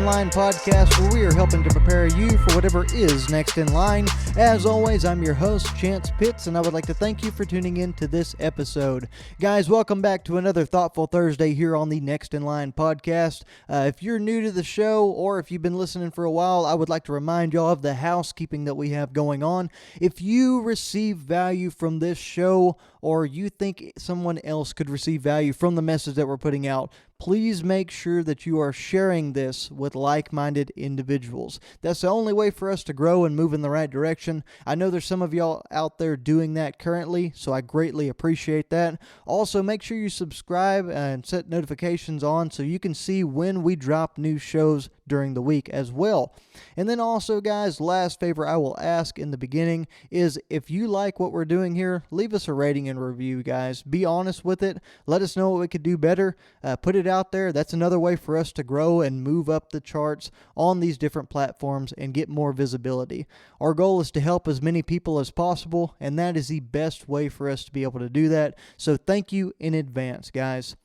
in Line podcast, where we are helping to prepare you for whatever is next in line. As always, I'm your host, Chance Pitts, and I would like to thank you for tuning in to this episode. Guys, welcome back to another Thoughtful Thursday here on the Next in Line podcast. If you're new to the show, or if you've been listening for a while, I would like to remind y'all of the housekeeping that we have going on. If you receive value from this show, or you think someone else could receive value from the message that we're putting out, please make sure that you are sharing this with like-minded individuals. That's the only way for us to grow and move in the right direction. I know there's some of y'all out there doing that currently, so I greatly appreciate that. Also, make sure you subscribe and set notifications on so you can see when we drop new shows during the week as well. And then also, guys, last favor I will ask in the beginning is if you like what we're doing here, leave us a rating and review, guys. Be honest with it. Let us know what we could do better. Put it out there. That's another way for us to grow and move up the charts on these different platforms and get more visibility. Our goal is to help as many people as possible, and that is the best way for us to be able to do that. So thank you in advance, guys.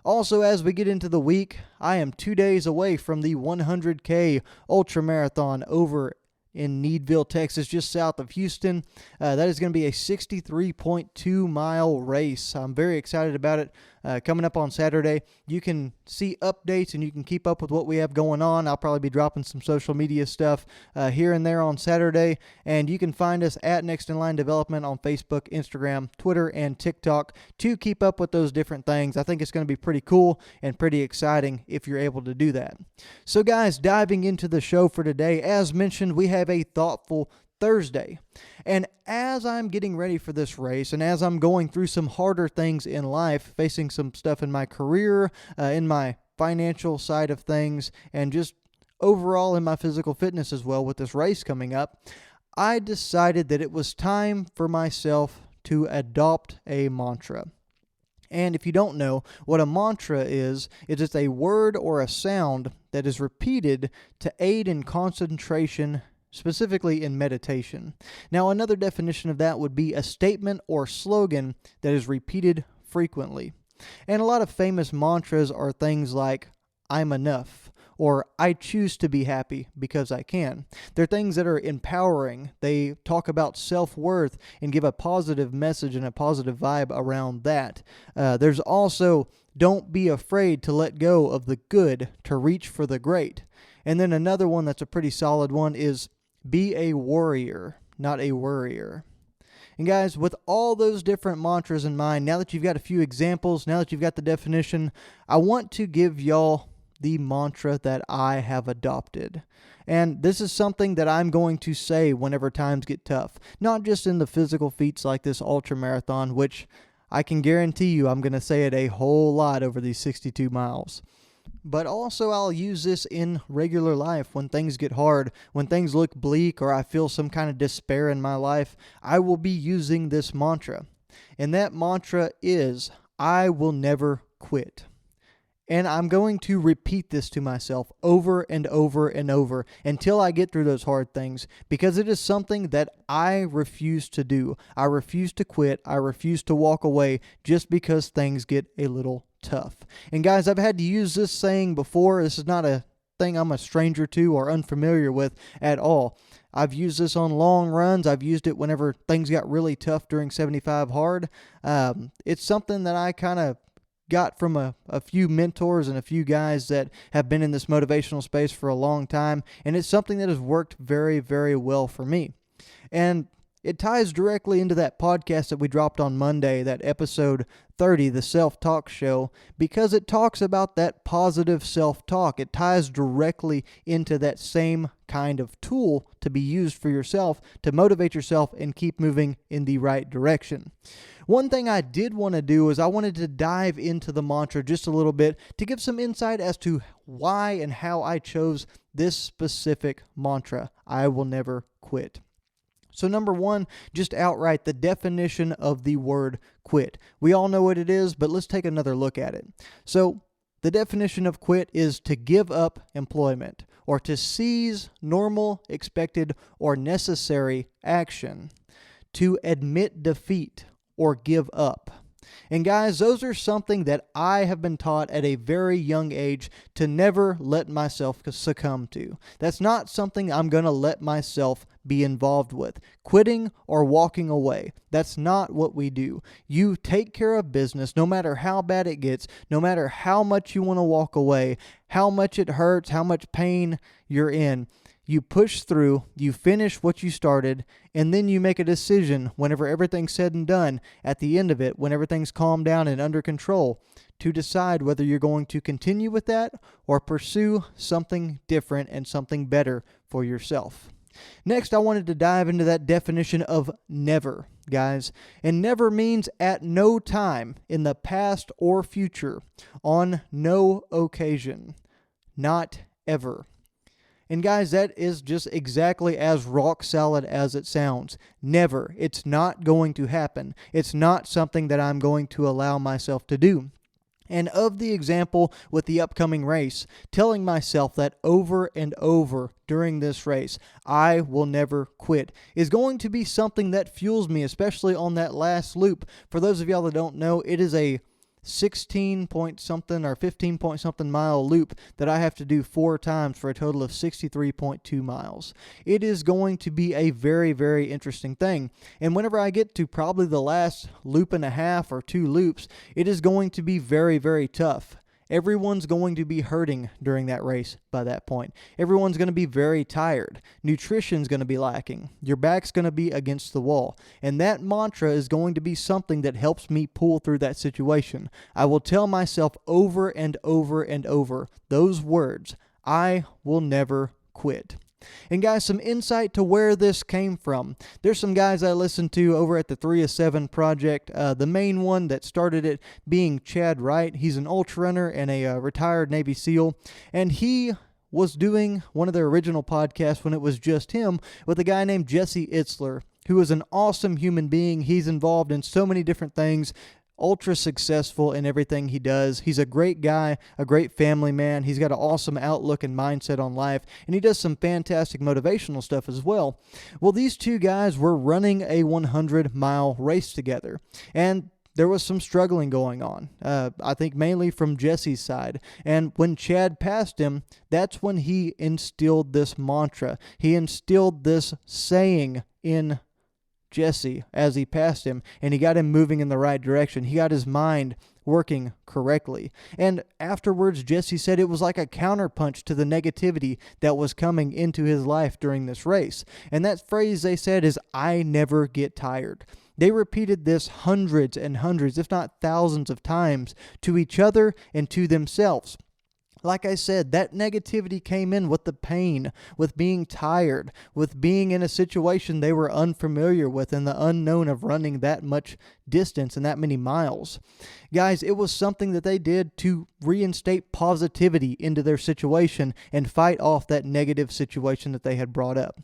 Also, as we get into the week, I am 2 days away from the 100K Ultra Marathon over in Needville, Texas, just south of Houston. That is going to be a 63.2 mile race. I'm very excited about it. Coming up on Saturday, you can see updates and you can keep up with what we have going on. I'll probably be dropping some social media stuff here and there on Saturday, and you can find us at Next in Line Development on Facebook, Instagram, Twitter, and TikTok to keep up with those different things. I think it's going to be pretty cool and pretty exciting if you're able to do that. So guys, diving into the show for today, as mentioned, we have a Thoughtful Thursday. And as I'm getting ready for this race, and as I'm going through some harder things in life, facing some stuff in my career, in my financial side of things, and just overall in my physical fitness as well with this race coming up, I decided that it was time for myself to adopt a mantra. And if you don't know what a mantra is, it's a word or a sound that is repeated to aid in concentration, specifically in meditation. Now, another definition of that would be a statement or slogan that is repeated frequently. And a lot of famous mantras are things like, I'm enough, or I choose to be happy because I can. They're things that are empowering. They talk about self-worth and give a positive message and a positive vibe around that. There's also, don't be afraid to let go of the good to reach for the great. And then another one that's a pretty solid one is, be a warrior, not a worrier. And guys, with all those different mantras in mind, now that you've got a few examples, now that you've got the definition, I want to give y'all the mantra that I have adopted. And this is something that I'm going to say whenever times get tough. Not just in the physical feats like this ultra marathon, which I can guarantee you I'm going to say it a whole lot over these 62 miles. But also I'll use this in regular life when things get hard, when things look bleak or I feel some kind of despair in my life. I will be using this mantra. And that mantra is, I will never quit. And I'm going to repeat this to myself over and over and over until I get through those hard things, because it is something that I refuse to do. I refuse to quit. I refuse to walk away just because things get a little tough. And guys, I've had to use this saying before. This is not a thing I'm a stranger to or unfamiliar with at all. I've used this on long runs. I've used it whenever things got really tough during 75 hard. It's something that I kind of got from a few mentors and a few guys that have been in this motivational space for a long time, and it's something that has worked very, very well for me. And it ties directly into that podcast that we dropped on Monday, that episode 30, the self-talk show, because it talks about that positive self-talk. It ties directly into that same kind of tool to be used for yourself to motivate yourself and keep moving in the right direction. One thing I did want to do is I wanted to dive into the mantra just a little bit to give some insight as to why and how I chose this specific mantra, I will never quit. So number one, just outright the definition of the word quit. We all know what it is, but let's take another look at it. So the definition of quit is to give up employment or to cease normal, expected, or necessary action, to admit defeat or give up, And guys, those are something that I have been taught at a very young age to never let myself succumb to. That's not something I'm going to let myself be involved with. Quitting or walking away. That's not what we do. You take care of business no matter how bad it gets, no matter how much you want to walk away, how much it hurts, how much pain you're in. You push through, you finish what you started, and then you make a decision whenever everything's said and done, at the end of it, when everything's calmed down and under control, to decide whether you're going to continue with that or pursue something different and something better for yourself. Next, I wanted to dive into that definition of never, guys. And never means at no time in the past or future, on no occasion, not ever. And guys, that is just exactly as rock solid as it sounds. Never. It's not going to happen. It's not something that I'm going to allow myself to do. And of the example with the upcoming race, telling myself that over and over during this race, I will never quit, is going to be something that fuels me, especially on that last loop. For those of y'all that don't know, it is a 16 point something or 15 point something mile loop that I have to do 4 times for a total of 63.2 miles. It is going to be a very, very interesting thing. And whenever I get to probably the last loop and a half or 2 loops, it is going to be very, very tough. Everyone's going to be hurting during that race by that point. Everyone's going to be very tired. Nutrition's going to be lacking. Your back's going to be against the wall. And that mantra is going to be something that helps me pull through that situation. I will tell myself over and over and over those words, I will never quit. And guys, some insight to where this came from. There's some guys I listened to over at the 3 of 7 project. The main one that started it being Chad Wright. He's an ultra runner and a retired Navy SEAL. And he was doing one of their original podcasts when it was just him with a guy named Jesse Itzler, who is an awesome human being. He's involved in so many different things. Ultra successful in everything he does. He's a great guy, a great family man. He's got an awesome outlook and mindset on life, and he does some fantastic motivational stuff as well. Well, these two guys were running a 100-mile race together, and there was some struggling going on, I think mainly from Jesse's side. And when Chad passed him, that's when he instilled this mantra. He instilled this saying in Jesse as he passed him, and he got him moving in the right direction. He got his mind working correctly. And afterwards, Jesse said it was like a counterpunch to the negativity that was coming into his life during this race. And that phrase they said is, I never get tired. They repeated this hundreds and hundreds, if not thousands of times to each other and to themselves. Like I said, that negativity came in with the pain, with being tired, with being in a situation they were unfamiliar with and the unknown of running that much distance and that many miles. Guys, it was something that they did to reinstate positivity into their situation and fight off that negative situation that they had brought up.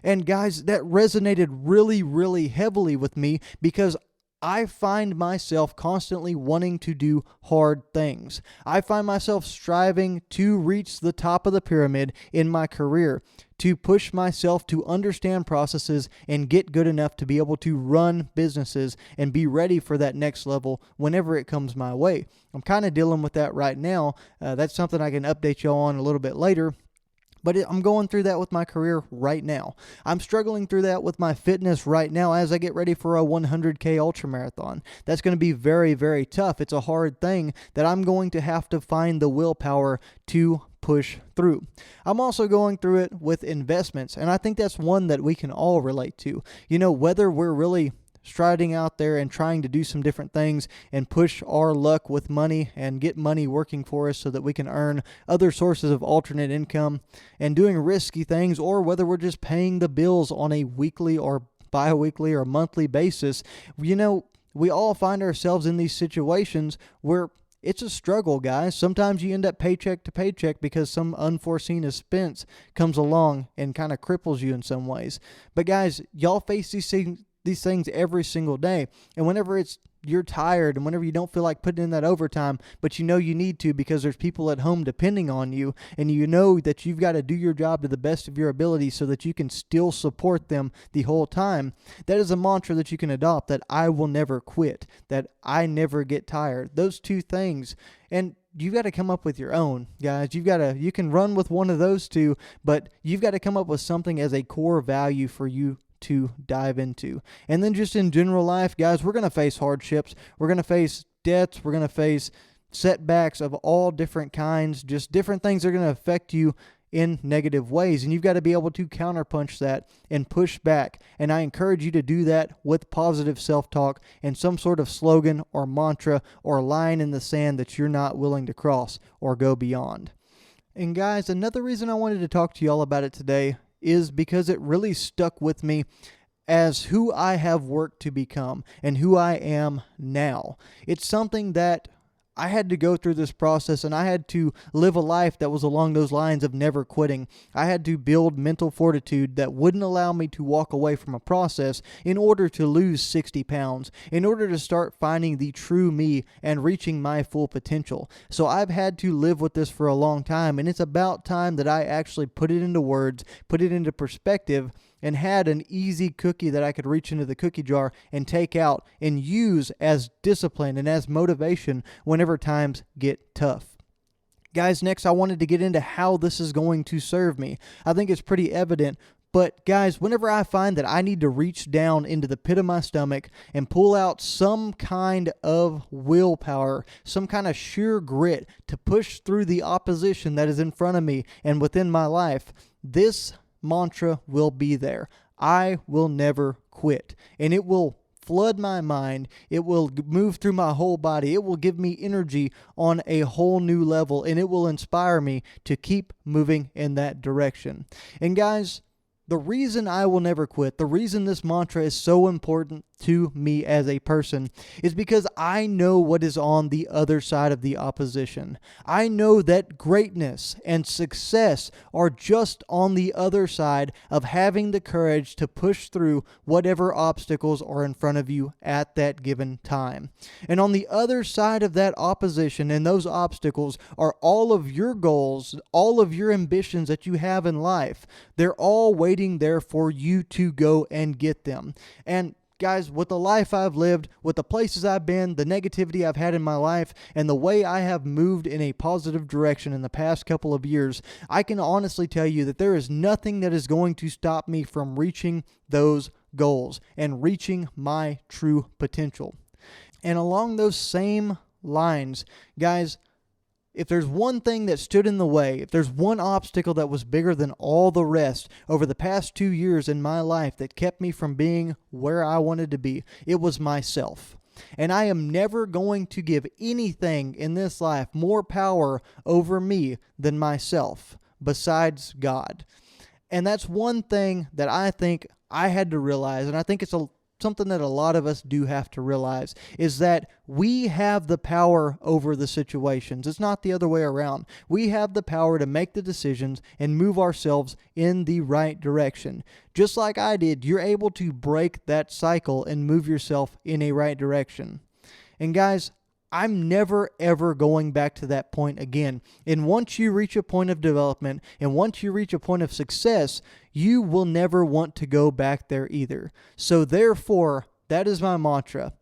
And guys, that resonated really, really heavily with me because I find myself constantly wanting to do hard things. I find myself striving to reach the top of the pyramid in my career, to push myself to understand processes and get good enough to be able to run businesses and be ready for that next level whenever it comes my way. I'm kind of dealing with that right now. That's something I can update you on a little bit later. But I'm going through that with my career right now. I'm struggling through that with my fitness right now as I get ready for a 100K ultramarathon. That's going to be very, very tough. It's a hard thing that I'm going to have to find the willpower to push through. I'm also going through it with investments, and I think that's one that we can all relate to. You know, whether we're really striding out there and trying to do some different things and push our luck with money and get money working for us so that we can earn other sources of alternate income and doing risky things, or whether we're just paying the bills on a weekly or bi-weekly or monthly basis. You know, we all find ourselves in these situations where it's a struggle, guys. Sometimes you end up paycheck to paycheck because some unforeseen expense comes along and kind of cripples you in some ways. But guys, y'all face these things every single day. And whenever it's you're tired and whenever you don't feel like putting in that overtime, but you know you need to because there's people at home depending on you, and you know that you've got to do your job to the best of your ability so that you can still support them the whole time. That is a mantra that you can adopt, that I will never quit, that I never get tired. Those two things. And you've got to come up with your own, guys. You can run with one of those two, but you've got to come up with something as a core value for you to dive into. And then just in general life, guys, we're going to face hardships. We're going to face debts. We're going to face setbacks of all different kinds. Just different things that are going to affect you in negative ways. And you've got to be able to counterpunch that and push back. And I encourage you to do that with positive self-talk and some sort of slogan or mantra or line in the sand that you're not willing to cross or go beyond. And guys, another reason I wanted to talk to you all about it today is because it really stuck with me as who I have worked to become and who I am now. It's something that I had to go through this process, and I had to live a life that was along those lines of never quitting. I had to build mental fortitude that wouldn't allow me to walk away from a process in order to lose 60 pounds, in order to start finding the true me and reaching my full potential. So I've had to live with this for a long time, and it's about time that I actually put it into words, put it into perspective, and had an easy cookie that I could reach into the cookie jar and take out and use as discipline and as motivation whenever times get tough. Guys, next I wanted to get into how this is going to serve me. I think it's pretty evident, but guys, whenever I find that I need to reach down into the pit of my stomach and pull out some kind of willpower, some kind of sheer grit to push through the opposition that is in front of me and within my life, this mantra will be there. I will never quit. And it will flood my mind. It will move through my whole body. It will give me energy on a whole new level, and it will inspire me to keep moving in that direction. And guys, the reason I will never quit, the reason this mantra is so important to me as a person is because I know what is on the other side of the opposition. I know that greatness and success are just on the other side of having the courage to push through whatever obstacles are in front of you at that given time. And on the other side of that opposition and those obstacles are all of your goals, all of your ambitions that you have in life. They're all waiting there for you to go and get them. And guys, with the life I've lived, with the places I've been, the negativity I've had in my life, and the way I have moved in a positive direction in the past couple of years, I can honestly tell you that there is nothing that is going to stop me from reaching those goals and reaching my true potential. And along those same lines, guys, if there's one thing that stood in the way, if there's one obstacle that was bigger than all the rest over the past 2 years in my life that kept me from being where I wanted to be, it was myself. And I am never going to give anything in this life more power over me than myself, besides God. And that's one thing that I think I had to realize, and I think it's something that a lot of us do have to realize, is that we have the power over the situations. It's not the other way around. We have the power to make the decisions and move ourselves in the right direction. Just like I did, you're able to break that cycle and move yourself in a right direction. And guys, I'm never ever going back to that point again. And once you reach a point of development and once you reach a point of success, you will never want to go back there either. So therefore, that is my mantra.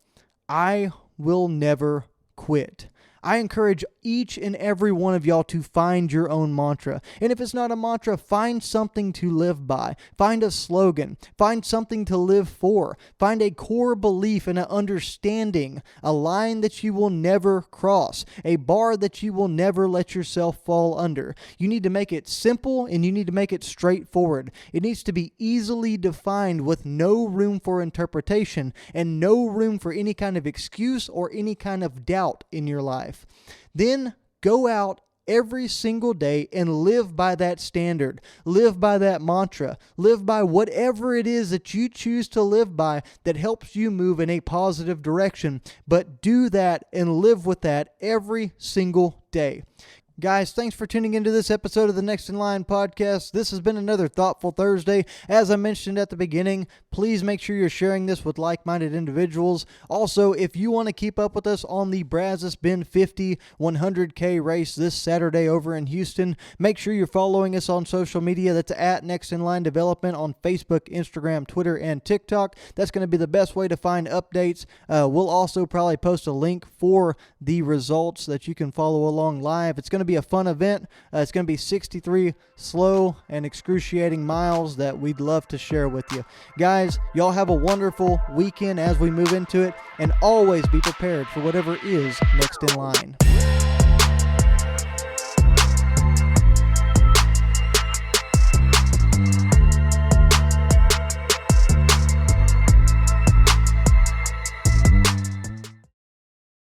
I will never quit. I encourage each and every one of y'all to find your own mantra. And if it's not a mantra, find something to live by. Find a slogan. Find something to live for. Find a core belief and an understanding, a line that you will never cross, a bar that you will never let yourself fall under. You need to make it simple and you need to make it straightforward. It needs to be easily defined with no room for interpretation and no room for any kind of excuse or any kind of doubt in your life. Then go out every single day and live by that standard. Live by that mantra. Live by whatever it is that you choose to live by that helps you move in a positive direction. But do that and live with that every single day. Guys, thanks for tuning into this episode of the Next in Line podcast. This has been another Thoughtful Thursday. As I mentioned at the beginning, please make sure you're sharing this with like-minded individuals. Also, if you want to keep up with us on the Brazos Bend 50 100K race this Saturday over in Houston, make sure you're following us on social media. That's at Next in Line Development on Facebook, Instagram, Twitter, and TikTok. That's going to be the best way to find updates. We'll also probably post a link for the results that you can follow along live. It's going to be a fun event. It's going to be 63 slow and excruciating miles that we'd love to share with you. Guys, y'all have a wonderful weekend as we move into it, and always be prepared for whatever is next in line.